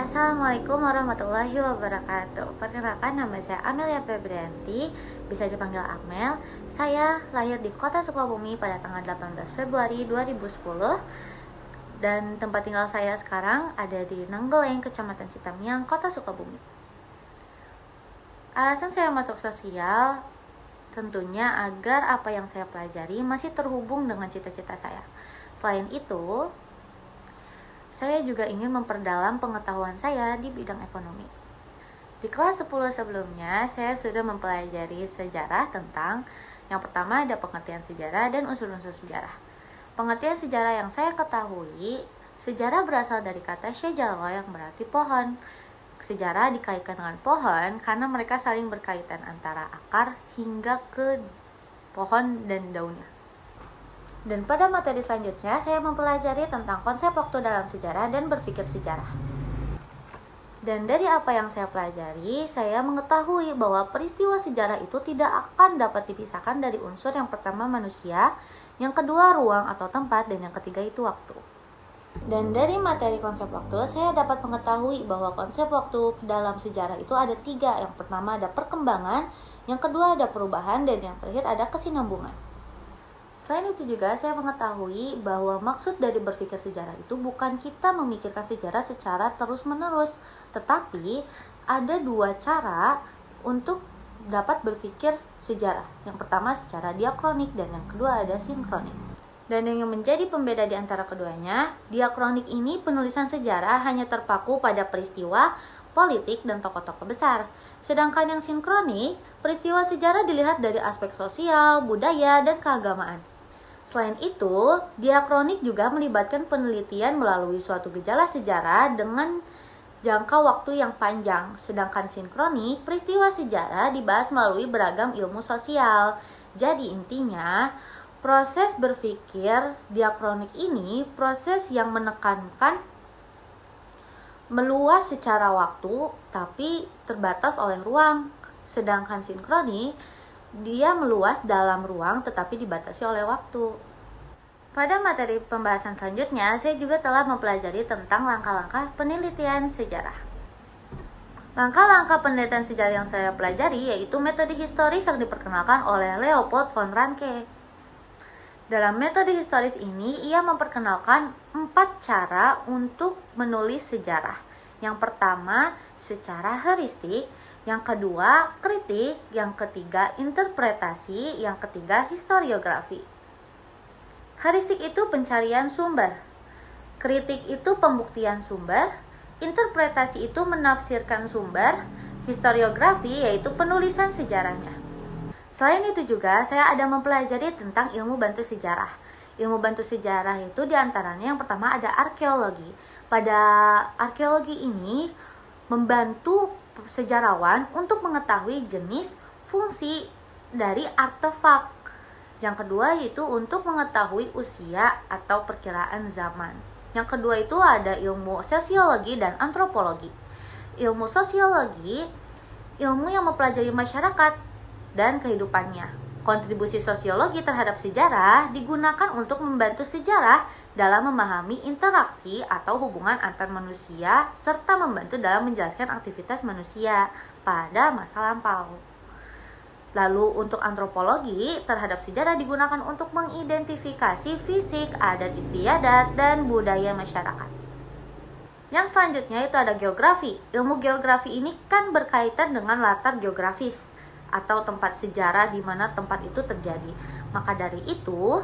Assalamualaikum warahmatullahi wabarakatuh. Perkenalkan, nama saya Amelia Febrianti, bisa dipanggil Amel. Saya lahir di kota Sukabumi pada tanggal 18 Februari 2010 dan tempat tinggal saya sekarang ada di Nanggeleng, Kecamatan Citamiang, kota Sukabumi. Alasan saya masuk sosial tentunya agar apa yang saya pelajari masih terhubung dengan cita-cita saya. Selain itu, saya juga ingin memperdalam pengetahuan saya di bidang ekonomi. Di kelas 10 sebelumnya, saya sudah mempelajari sejarah tentang yang pertama ada pengertian sejarah dan unsur-unsur sejarah. Pengertian sejarah yang saya ketahui, sejarah berasal dari kata syajarah yang berarti pohon. Sejarah dikaitkan dengan pohon karena mereka saling berkaitan antara akar hingga ke pohon dan daunnya. Dan pada materi selanjutnya, saya mempelajari tentang konsep waktu dalam sejarah dan berpikir sejarah. Dan dari apa yang saya pelajari, saya mengetahui bahwa peristiwa sejarah itu tidak akan dapat dipisahkan dari unsur yang pertama manusia, yang kedua ruang atau tempat, dan yang ketiga itu waktu. Dan dari materi konsep waktu, saya dapat mengetahui bahwa konsep waktu dalam sejarah itu ada 3. Yang pertama ada perkembangan, yang kedua ada perubahan, dan yang terakhir ada kesinambungan. Selain itu juga saya mengetahui bahwa maksud dari berpikir sejarah itu bukan kita memikirkan sejarah secara terus-menerus, tetapi ada 2 cara untuk dapat berpikir sejarah. Yang pertama secara diakronik dan yang kedua ada sinkronik. Dan yang menjadi pembeda di antara keduanya, diakronik ini penulisan sejarah hanya terpaku pada peristiwa, politik, dan tokoh-tokoh besar. Sedangkan yang sinkronik, peristiwa sejarah dilihat dari aspek sosial, budaya, dan keagamaan. Selain itu, diakronik juga melibatkan penelitian melalui suatu gejala sejarah dengan jangka waktu yang panjang. Sedangkan sinkronik, peristiwa sejarah dibahas melalui beragam ilmu sosial. Jadi intinya, proses berpikir diakronik ini proses yang menekankan meluas secara waktu tapi terbatas oleh ruang. Sedangkan sinkronik dia meluas dalam ruang tetapi dibatasi oleh waktu. Pada materi pembahasan selanjutnya, saya juga telah mempelajari tentang langkah-langkah penelitian sejarah. Langkah-langkah penelitian sejarah yang saya pelajari yaitu metode historis yang diperkenalkan oleh Leopold von Ranke. Dalam metode historis ini, ia memperkenalkan 4 cara untuk menulis sejarah. Yang pertama, secara heuristik. Yang kedua, kritik. Yang ketiga, interpretasi. Yang ketiga, historiografi. Heuristik itu pencarian sumber. Kritik itu pembuktian sumber. Interpretasi itu menafsirkan sumber. Historiografi yaitu penulisan sejarahnya. Selain itu juga, saya ada mempelajari tentang ilmu bantu sejarah. Ilmu bantu sejarah itu diantaranya yang pertama ada arkeologi. Pada arkeologi ini membantu sejarawan untuk mengetahui jenis, fungsi dari artefak. Yang kedua yaitu untuk mengetahui usia atau perkiraan zaman. Yang kedua itu ada ilmu sosiologi dan antropologi. Ilmu sosiologi, ilmu yang mempelajari masyarakat dan kehidupannya. Kontribusi sosiologi terhadap sejarah digunakan untuk membantu sejarah dalam memahami interaksi atau hubungan antar manusia serta membantu dalam menjelaskan aktivitas manusia pada masa lampau. Lalu untuk antropologi terhadap sejarah digunakan untuk mengidentifikasi fisik, adat istiadat, dan budaya masyarakat. Yang selanjutnya itu ada geografi. Ilmu geografi ini kan berkaitan dengan latar geografis atau tempat sejarah di mana tempat itu terjadi. Maka dari itu,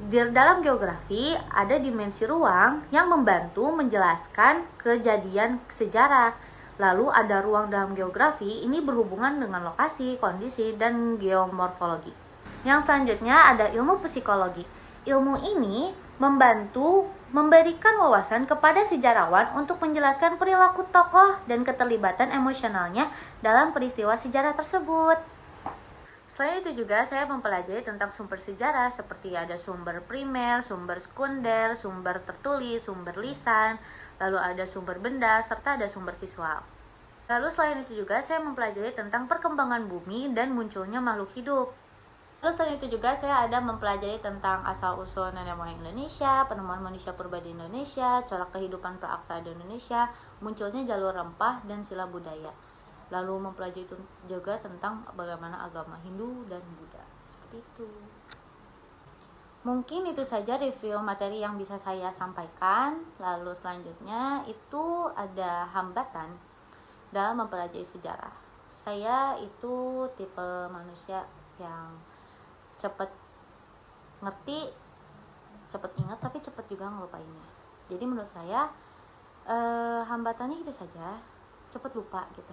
di dalam geografi ada dimensi ruang yang membantu menjelaskan kejadian sejarah. Lalu ada ruang dalam geografi, ini berhubungan dengan lokasi, kondisi, dan geomorfologi. Yang selanjutnya ada ilmu psikologi. Ilmu ini membantu memberikan wawasan kepada sejarawan untuk menjelaskan perilaku tokoh dan keterlibatan emosionalnya dalam peristiwa sejarah tersebut. Selain itu juga saya mempelajari tentang sumber sejarah seperti ada sumber primer, sumber sekunder, sumber tertulis, sumber lisan, lalu ada sumber benda, serta ada sumber visual. Lalu selain itu juga saya mempelajari tentang perkembangan bumi dan munculnya makhluk hidup. Lalu selain itu juga saya ada mempelajari tentang asal-usul nenek moyang Indonesia, penemuan manusia purba di Indonesia, corak kehidupan praaksara di Indonesia, munculnya jalur rempah dan sila budaya. Lalu mempelajari juga tentang bagaimana agama Hindu dan Buddha. Seperti itu. Mungkin itu saja review materi yang bisa saya sampaikan. Lalu selanjutnya itu ada hambatan dalam mempelajari sejarah. Saya itu tipe manusia yang cepat ngerti, cepat ingat, tapi cepat juga ngelupainnya. Jadi menurut saya hambatannya itu saja, cepat lupa gitu.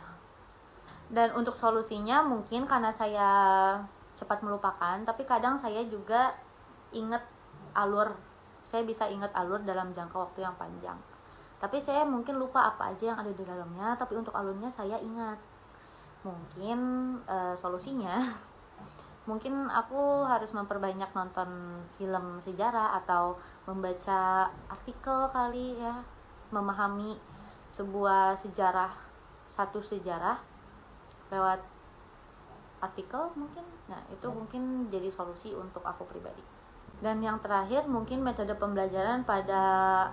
Dan untuk solusinya mungkin karena saya cepat melupakan, tapi kadang saya juga ingat alur. Saya bisa ingat alur dalam jangka waktu yang panjang. Tapi saya mungkin lupa apa aja yang ada di dalamnya, tapi untuk alurnya saya ingat. Mungkin solusinya mungkin aku harus memperbanyak nonton film sejarah atau membaca artikel kali ya, memahami sebuah sejarah, satu sejarah lewat artikel mungkin. Nah, itu mungkin jadi solusi untuk aku pribadi. Dan yang terakhir mungkin metode pembelajaran pada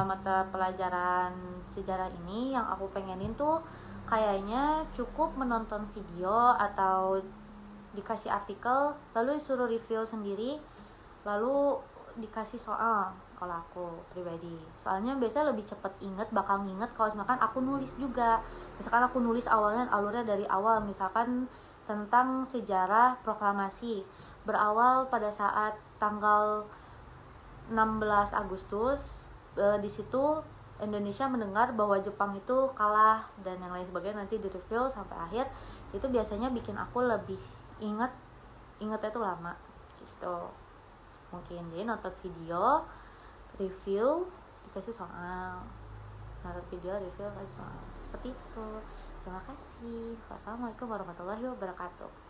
mata pelajaran sejarah ini yang aku pengenin tuh kayaknya cukup menonton video atau dikasih artikel lalu disuruh review sendiri lalu dikasih soal. Kalau aku pribadi soalnya biasanya lebih cepet bakal nginget kalau misalkan aku nulis juga. Misalkan aku nulis alurnya dari awal, misalkan tentang sejarah proklamasi berawal pada saat tanggal 16 Agustus. Di situ Indonesia mendengar bahwa Jepang itu kalah dan yang lain sebagainya, nanti di review sampai akhir. Itu biasanya bikin aku lebih ingatnya itu lama gitu. Mungkin jadi nonton video, review, dikasih soal. Nonton video, review, kasih soal. Seperti itu. Terima kasih. Wassalamualaikum warahmatullahi wabarakatuh.